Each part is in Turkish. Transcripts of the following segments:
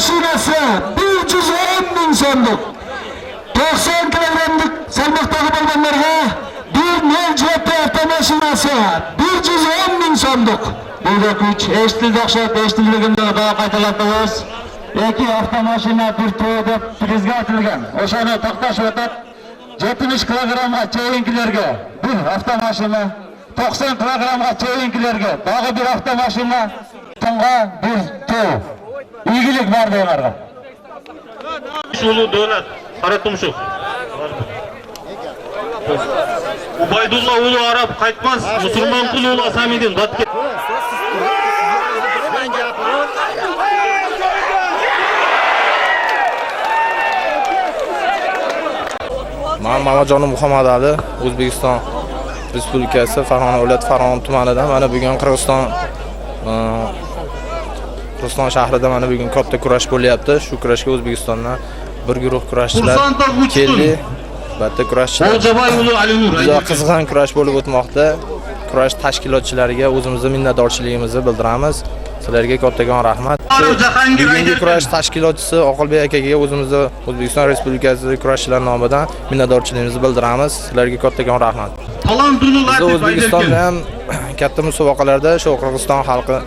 mashinasi 110 ming so'mlik. 90 kilogramlik salmoqdagi bo'lganlarga bir nol jihatli avtomashinasi 110 ming so'mlik. Bu kuch eshitildi o'xshab eshitilganida daha qaytalatamiz. Yoki avtomashina bir to'yda prizga aytilgan. O'shani to'xtash o'tib 70 kilogramga cheyinkilarga bir avtomashina, 90 kilogramga cheyinkilarga daha bir avtomashina, tonga bir to'y. İyilik var deylarga. Ulu Davlat Qaratumshuq. Ubaydullah ulu Arab qaytmas, Musulmon qul ulu Asamidin Batke. Men Mamajon Muhammad Ali, O'zbekiston Respublikasi Farg'ona viloyati Farg'ona tumanidan mana bugun Qirg'iziston shahrida mana bugun katta kurash bo'lyapti. Shu kurashga O'zbekistondan bir guruh kurashchilar keldi. Albatta kurashchilar. Juda qiziq kurash bo'lib o'tmoqda. Kurash tashkilotchilariga o'zimizning minnatdorchiligimizni bildiramiz. Sizlarga kattakon rahmat. Bugungi kurash tashkilotchisi Oqilbek akaga o'zimizning O'zbekiston Respublikasi kurashchilar nomidan minnatdorchiligimizni bildiramiz. Sizlarga kattakon rahmat. Biz O'zbekistonda ham katta musobaqalarda shu Qirg'iziston xalqi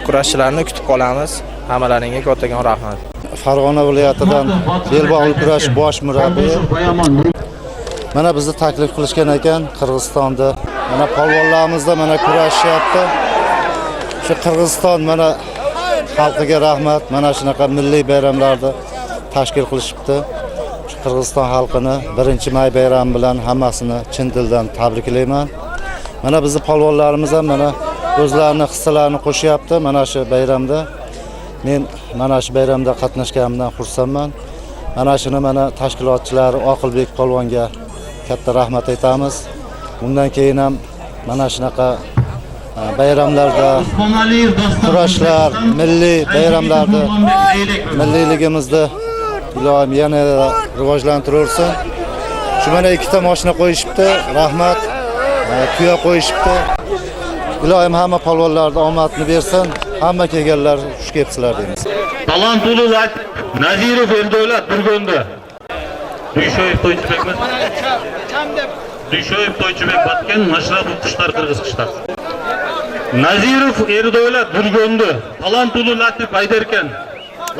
kurashchilarni kutib qolamiz. Hammalaringga kattakon rahmat. Farg'ona viloyatidan belbog'li kurash bosh murabbiyi. Mana bizni taklif qilishgan ekan Qirg'izistonda. Mana polvonlarimizda mana kurashyapti. Shu Qirg'iziston mana xalqiga rahmat. Mana shunaqa milliy bayramlarni tashkil qilishibdi. Shu Qirg'iziston xalqini 1-may bayrami bilan hammasini chin dildan tabriklayman. Mana bizni polvonlarimiz ham mana o'zlarini hissalarini qo'shyapti mana shu bayramda. Men mana shu bayramda qatnashganimdan xursandman. Mana shuni mana tashkilotchilar Oqilbek polvonga katta rahmat aytamiz. Bundan keyin ham mana shunaqa bayramlarda kurashlar, milliy bayramlarda milliyligimizni ilohim yana rivojlantirsin. Shu mana ikkita mashina qo'yishibdi, rahmat. Tuya qo'yishibdi. Ilohim hamma polvonlarga omadni bersin. Hamma kelganlar xush kelibsizlar deymiz. Talantuli Nazirov Erdo'lat Burgonda. Duyshoyev To'ychibekmi? Duyshoyev To'ychibek Batken, Mashrabov Qushlar Qirg'iz Qushlar. Nazirov Erdo'lat Burgonda. Talantuli Latif Ayderkan.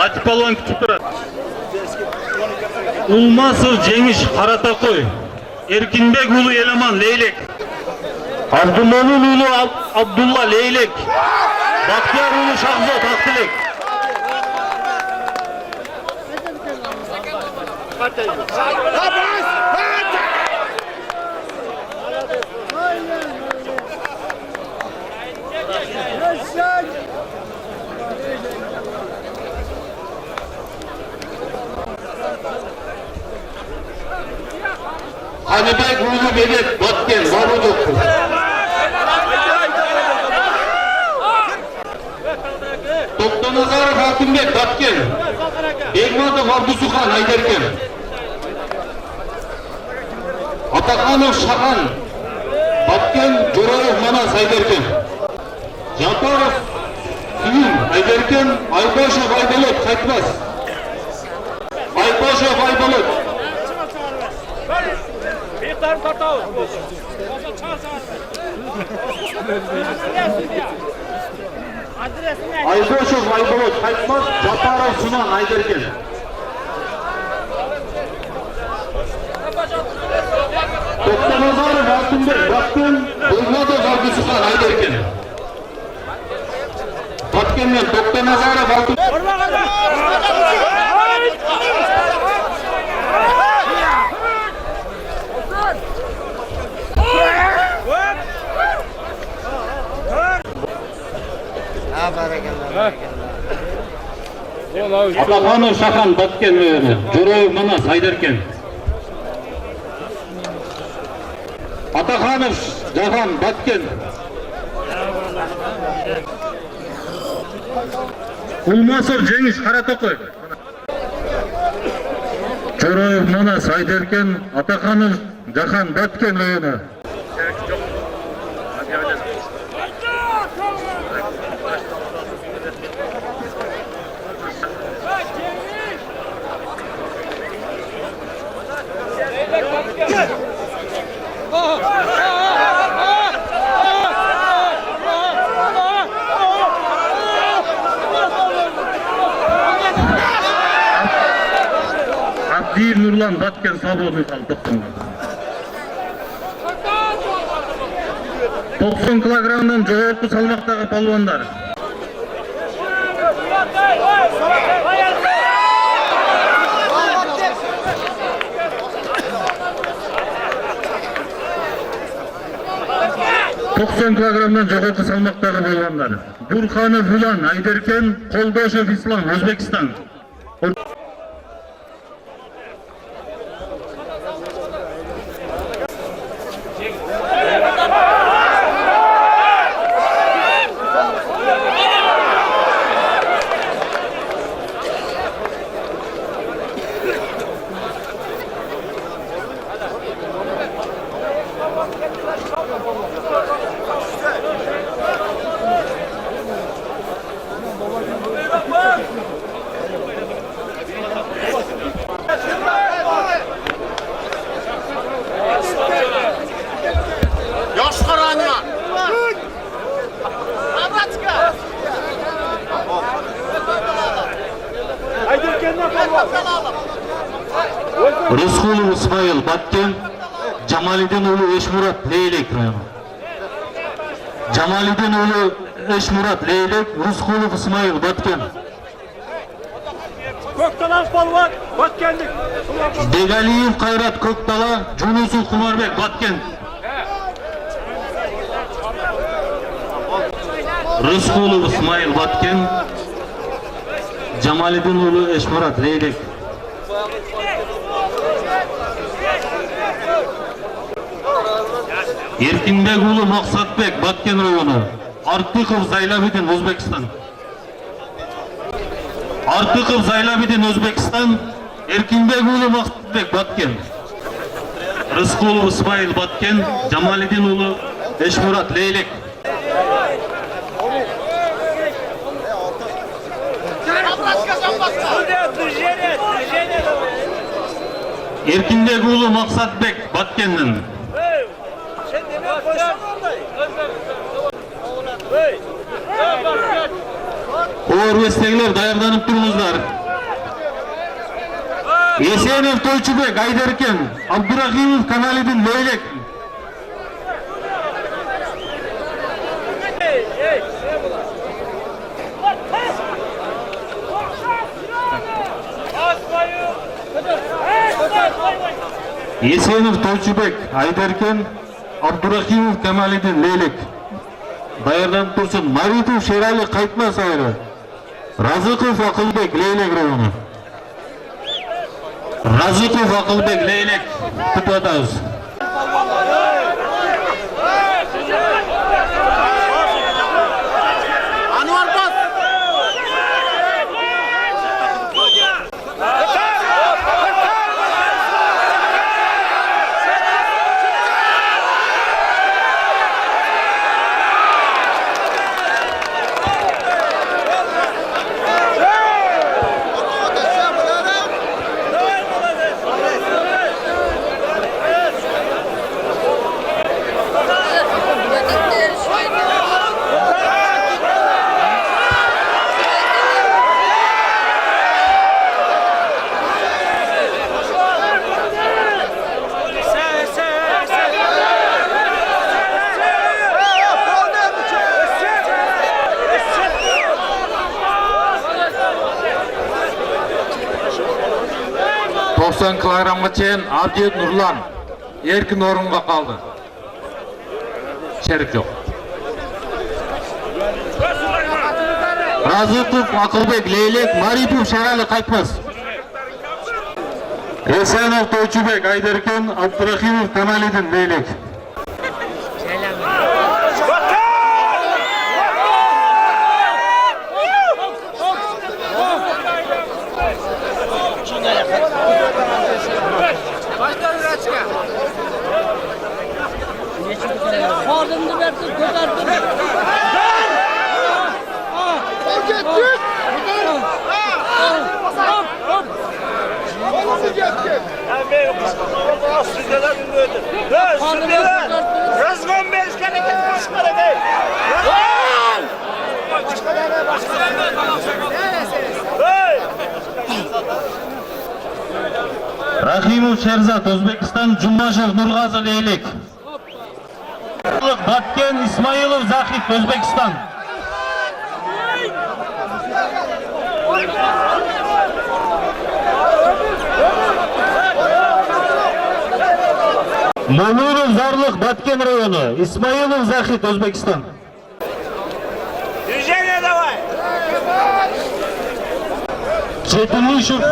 Latif polvon kutib turadi. Ulmasov Jengish Qarato'y. Erkinbek ulu Elaman Leylek. Abdumo'min ulu Abdulla Leylek. Baxtiyor ulu Shahzod Aqtilek. Hanibek ulu Medet Batken Mahmudov. To'xtanazarov Hakimбек Batken. Egmatov Abdusuxan Ayderkan. Ataxonov Shahan Batken Jo'rayev Manas Ayderkan. Japarov Suyun Ayderkan. Ayboshev Aybolot qaytmas. Ayboshev Aybolot. Ayboshev Aybolot qaytmas. Japarov Suman Ayderkan. To'xtanazarov Hakimбек Batken. Egmatov Abdusuxan Ayderkan. Batkendan To'xtanazarov Hakimбek. Ataxonov Shahan Batken, Jo'rayev Manas Ayderkan. Ataxonov Jahan Batken. Ulmasov Jengish Qarato'y. Jo'rayev Manas Ayderkan, Ataxonov Jahan Batken o'yini. Fulan Batken Saboni kaldı. 90 kilogramdan joğorku salmaktagı palvonlar. kilogramdan joğorku salmaktagı palvonlar. Burhanov Fulan Ayderken, Koldoşev İslam Özbekistan. Rızkulov İsmail Batken, Jamaliddinoğlu Eşmurat Leylek rayonu. Jamaliddinoğlu Eşmurat Leylek, Rızkulov İsmail Batken. Köktalan Palvan, Batkenlik. Begaliyev Kayrat Köktala, Cunusov Kumarbek Batken. Rızkulov İsmail Batken, Jamaliddinoğlu Eşmurat Leylek. Erkinbegoğlu Maksatbek Batken rayonu. Artıkov Zaylabidin Özbekistan. Artıkov Zaylabidin Özbekistan. Erkinbegoğlu Maksatbek Batken. Rızkulov İsmail Batken, Jamaliddinoğlu Eşmurat Leylek. Erkinbegoğlu Maksatbek Batken'den. Orvestekler dayardanıp durmuşlar. Esenov Toyçubek Ayderken, Abdurrahimov Kanalidin Leylek. Esenov Toyçubek Ayderken, Abdurrahimov Kanalidin Leylek. Dayardan tursun. Maritov Şerali Kaytmaz ayrı. Razıkov Akılbek Leylek rayonu. Razıkov Akılbek Leylek Tıpatağız. Anwar Bas. kilogramga çeyin Abdiyet Nurlan erkin orunga kaldı. Şerik yok. Razıkov Akılbek Leylek, Maritov Şerali Kaytmaz. Esenov Toyçubek Ayderken, Abdurrahimov Kanalidin Leylek. Ford'unu versin, kotartın. Rahimov Sherzat, O'zbekiston, Jumashev Nurg'azi, Leylek. Batken Ismoilov Zahid, O'zbekiston. Mo'minov Zarliq, Batken rayoni, Ismoilov Zahid, O'zbekiston. Движение давай! Chetilishov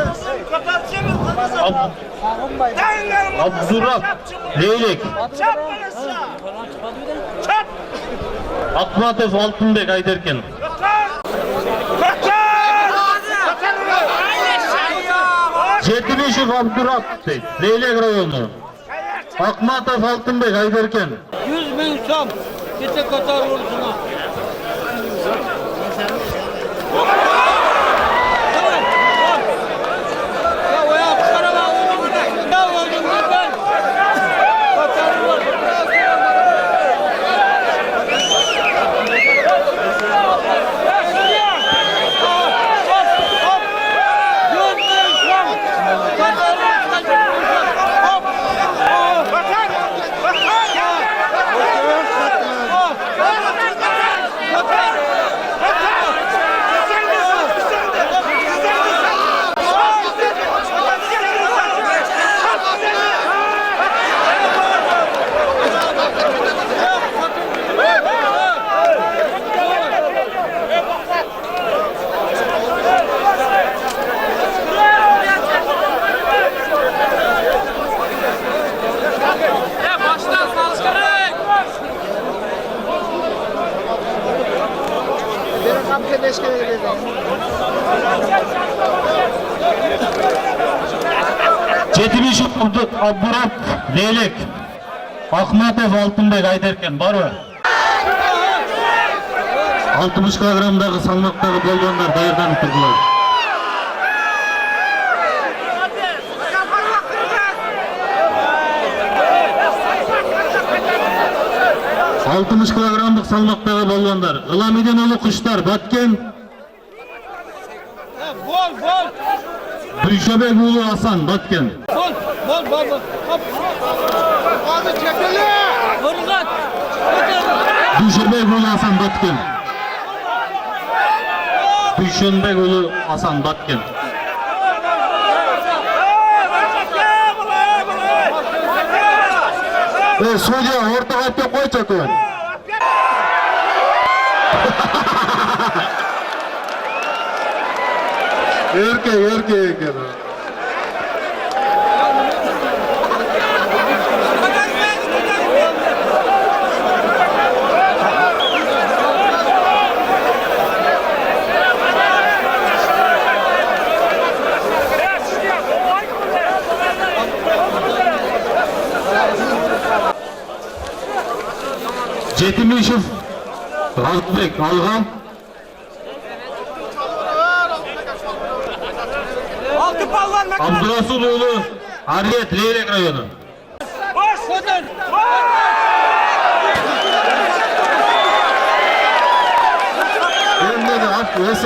Abdurrab, Leylek. Akmatov Oltunbek, Ayderken. Chetilishov Abdurrab, Leylek rayoni. Akmatov Oltunbek, Ayderken. 100.000 so'm. Kecha ko'tarib olsunlar. Chetilishov Abdurrab, Leylek. Akmatov Oltunbek, Ayderken. Var mı? 60 kilogramdagi salmoqdagi polvonlar tayyorlanib turdilar. Altmış kilogramlık salmoqdagi polvonlar. G'ilomidino'li Qushlar, Batken. Bol. Duyshabek ulu Hasan, Batken. Bol. Hop. Hadi çekili. Fırgat. Duyshabek ulu Hasan, Batken. Duyshanbek ulu Hasan, Batken. Sudya o'rta qatga qo'ycha ko'n. Erkek. Chetilishov G'azbek, Alg'am. Altı ballar mı? Abdurasuloğlu Ariyet, Leylek rayonu. Boş! Kodur! Elimde de at, vs.